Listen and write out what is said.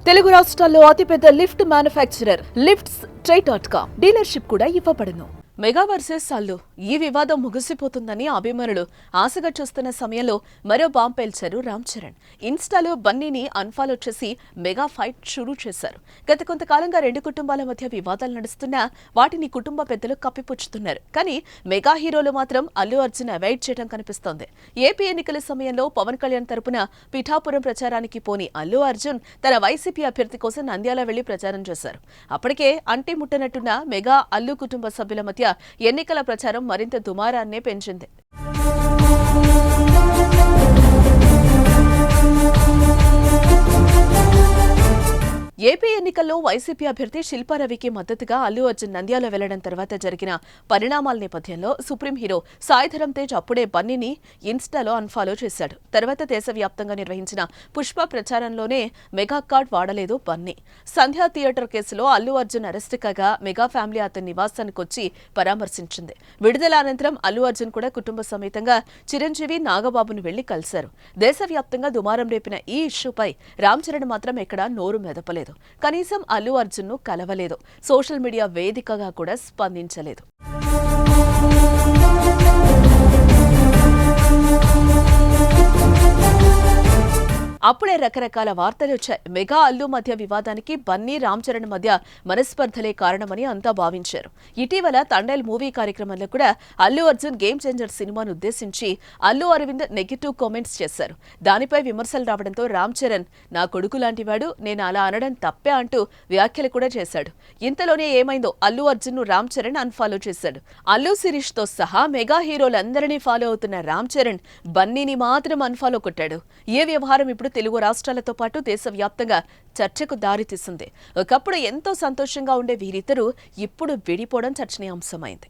తెలుగు రాష్ట్రాల్లో అతిపెద్ద lift manufacturer lifts dealership కూడా ఇవ్వబడును. మెగా వర్సెస్ అల్లు ఈ వివాదం ముగిసిపోతుందని అభిమానులు ఆశగా చూస్తున్న సమయంలో మరో బాంబ్ పేల్చారు రామ్ చరణ్. ఇన్స్టాలో బన్నీని అన్ఫాలో చేసి మెగా ఫైట్ షురూ చేశారు. గత కొంతకాలంగా రెండు కుటుంబాల మధ్య వివాదాలు నడుస్తున్నా వాటిని కుటుంబ పెద్దలు కప్పిపుచ్చుతున్నారు. కానీ మెగా హీరోలు మాత్రం అల్లు అర్జున్ అవాయిడ్ చేయడం కనిపిస్తోంది. ఏపీ ఎన్నికల సమయంలో పవన్ కళ్యాణ్ తరపున పిఠాపురం ప్రచారానికి పోని అల్లు అర్జున్ తన వైసీపీ అభ్యర్థి కోసం నంద్యాల వెళ్లి ప్రచారం చేశారు. అప్పటికే అంటి ముట్టనట్టున్న మెగా అల్లు కుటుంబ సభ్యుల మధ్య ఎన్నికల ప్రచారం మరింత దుమారాన్నే పెంచింది. ఏపీ ఎన్నికల్లో వైసీపీ అభ్యర్థి శిల్పారవికి మద్దతుగా అల్లు అర్జున్ నంద్యాల వెళ్లడం తర్వాత జరిగిన పరిణామాల నేపథ్యంలో సుప్రీం హీరో సాయి ధరమ్ తేజ్ అప్పుడే బన్నీని ఇన్స్టాలో అన్ఫాలో చేశాడు. తర్వాత దేశవ్యాప్తంగా నిర్వహించిన పుష్ప ప్రచారంలోనే మెగా కార్డ్ వాడలేదు బన్నీ. సంధ్యా థియేటర్ కేసులో అల్లు అర్జున్ అరెస్టు కాగా మెగా ఫ్యామిలీ అతని నివాసానికి వచ్చి పరామర్శించింది. విడుదల అనంతరం అల్లు అర్జున్ కూడా కుటుంబ సమేతంగా చిరంజీవి నాగబాబును వెళ్లి కలిశారు. దేశవ్యాప్తంగా దుమారం రేపిన ఈ ఇష్యూపై రామ్ చరణ్ మాత్రం ఎక్కడా నోరు మెదపలేదు. కనీసం అల్లు అర్జున్ ను కలవలేదు. సోషల్ మీడియా వేదికగా కూడా స్పందించలేదు. అప్పుడే రకరకాల వార్తలు వచ్చాయి. మెగా అల్లు మధ్య వివాదానికి బన్నీ రామ్ చరణ్ మధ్య మనస్పర్ధలే కారణమని అంతా భావించారు. ఇటీవల తండేల్ మూవీ కార్యక్రమంలో కూడా అల్లు అర్జున్ గేమ్ చేంజర్ సినిమాను ఉద్దేశించి అల్లు అరవింద్ నెగిటివ్ కామెంట్స్ చేశారు. దానిపై విమర్శలు రావడంతో రామ్ చరణ్ నా కొడుకు లాంటివాడు, నేను అలా అనడం తప్పే అంటూ వ్యాఖ్యలు కూడా చేశాడు. ఇంతలోనే ఏమైందో అల్లు అర్జున్ ను రామ్ చరణ్ అన్ఫాలో చేశాడు. అల్లు శిరీష్ తో సహా మెగా హీరోలందరినీ ఫాలో అవుతున్న రామ్ చరణ్ బన్నీని మాత్రం అన్ఫాలో కొట్టాడు. ఈ వ్యవహారం ఇప్పుడు తెలుగు రాష్ట్రాలతో పాటు దేశవ్యాప్తంగా చర్చకు దారితీసింది. ఒకప్పుడు ఎంతో సంతోషంగా ఉండే వీరిద్దరూ ఇప్పుడు విడిపోవడం చర్చనీయాంశమైంది.